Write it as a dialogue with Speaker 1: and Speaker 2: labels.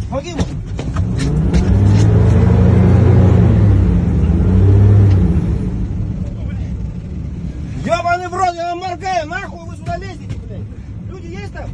Speaker 1: Погиб. Ёбаный в рот, я вам моргаю, нахуй вы сюда лезете, блядь. Люди есть там?